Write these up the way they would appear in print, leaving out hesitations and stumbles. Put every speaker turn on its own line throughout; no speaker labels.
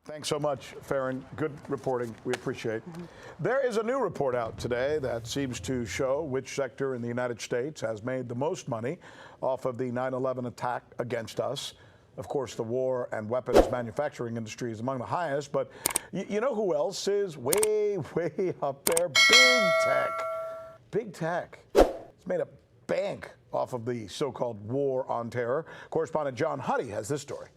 Thanks so much, Farron. Good reporting. We appreciate it. There is a new report out today that seems to show which sector in the United States has made the most money off of the 9/11 attack against us. Of course, the war and weapons manufacturing industry is among the highest, but you know who else is way, way up there? Big Tech. Big Tech. It's made a bank off of the so-called war on terror. Correspondent John Huddy has this story.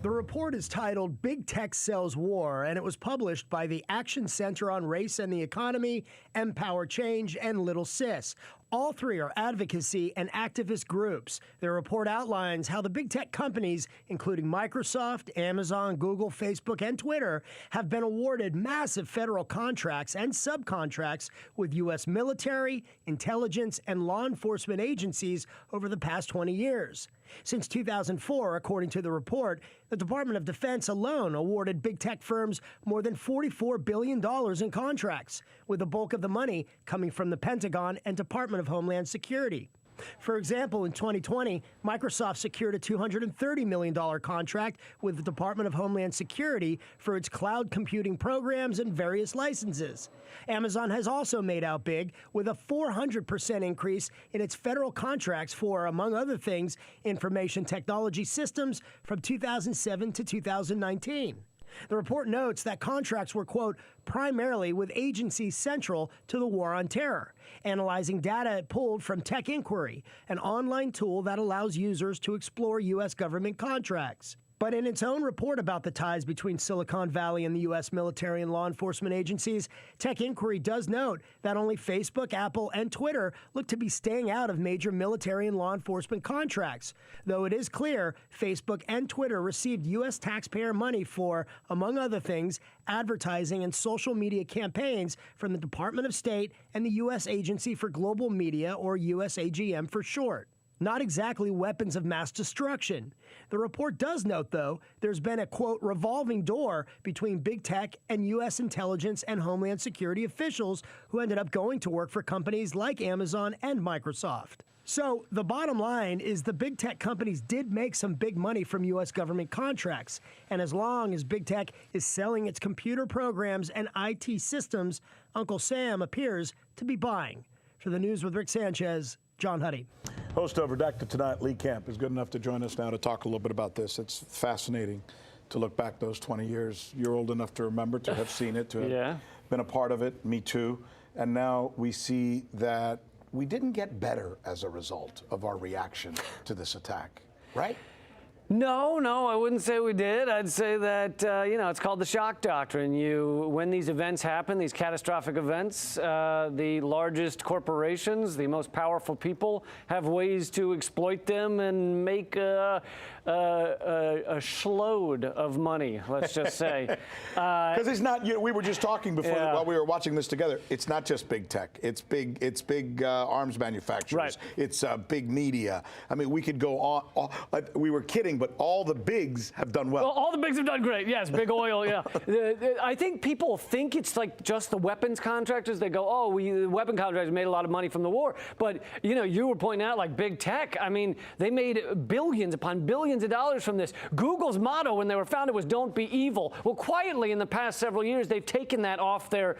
The report is titled Big Tech Sells War, and it was published by the Action Center on Race and the Economy, Empower Change, and Little Sis. All three are advocacy and activist groups. Their report outlines how the big tech companies, including Microsoft, Amazon, Google, Facebook, and Twitter, have been awarded massive federal contracts and subcontracts with U.S. military, intelligence, and law enforcement agencies over the past 20 years. Since 2004, according to the report, the Department of Defense alone awarded big tech firms more than $44 billion in contracts, with the bulk of the money coming from the Pentagon and Department of Homeland Security. For example, in 2020, Microsoft secured a $230 million contract with the Department of Homeland Security for its cloud computing programs and various licenses. Amazon has also made out big with a 400% increase in its federal contracts for, among other things, information technology systems from 2007 to 2019. The report notes that contracts were, quote, primarily with agencies central to the war on terror, analyzing data pulled from Tech Inquiry, an online tool that allows users to explore U.S. government contracts. But in its own report about the ties between Silicon Valley and the U.S. military and law enforcement agencies, Tech Inquiry does note that only Facebook, Apple, and Twitter look to be staying out of major military and law enforcement contracts, though it is clear Facebook and Twitter received U.S. taxpayer money for, among other things, advertising and social media campaigns from the Department of State and the U.S. Agency for Global Media, or USAGM for short. Not exactly weapons of mass destruction. The report does note, though, there's been a, quote, revolving door between big tech and U.S. intelligence and Homeland Security officials who ended up going to work for companies like Amazon and Microsoft. So the bottom line is the big tech companies did make some big money from U.S. government contracts. And as long as big tech is selling its computer programs and IT systems, Uncle Sam appears to be buying. For the News with Rick Sanchez, John Huddy.
Host of Redacted Tonight, Lee Camp, is good enough to join us now to talk a little bit about this. It's fascinating to look back those 20 years. You're old enough to remember, to have seen it, to have been a part of it. Me too. And now we see that we didn't get better as a result of our reaction to this attack, right?
No, I wouldn't say we did. I'd say that, it's called the shock doctrine. When these events happen, these catastrophic events, the largest corporations, the most powerful people have ways to exploit them and make a shload of money, let's just say.
Because it's not, we were just talking before while we were watching this together, it's not just big tech. It's big arms manufacturers.
Right.
It's big media. I mean, we could go on. We were kidding, but all the bigs have done well.
Well, all the bigs have done great. Yes, big oil, yeah. I think people think it's like just the weapons contractors. They go, the weapon contractors made a lot of money from the war. But, you were pointing out like big tech. I mean, they made billions upon billions of dollars from this. Google's motto when they were founded was "Don't be evil." Well, quietly in the past several years, they've taken that off their,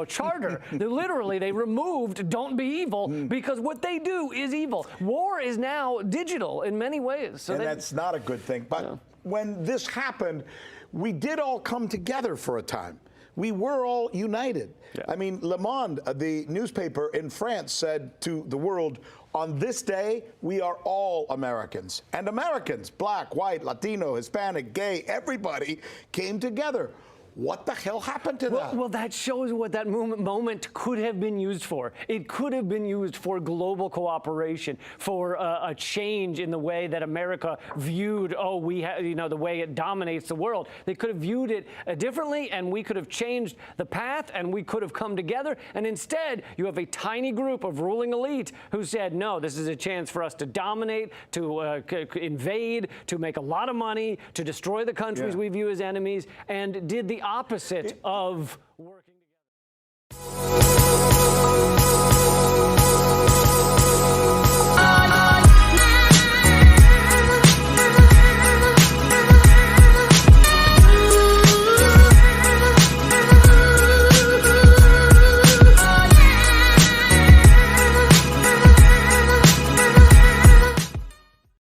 charter. They removed "Don't be evil" because what they do is evil. War is now digital in many ways. So
that's not a good thing. But when this happened, we did all come together for a time. We were all united. Yeah. I mean, Le Monde, the newspaper in France, said to the world, on this day, we are all Americans. And Americans, black, white, Latino, Hispanic, gay, everybody came together. What the hell happened to that?
Well, that shows what that moment could have been used for. It could have been used for global cooperation, for a change in the way that America viewed, the way it dominates the world. They could have viewed it differently, and we could have changed the path, and we could have come together. And instead, you have a tiny group of ruling elite who said, no, this is a chance for us to dominate, to invade, to make a lot of money, to destroy the countries we view as enemies, and did the opposite of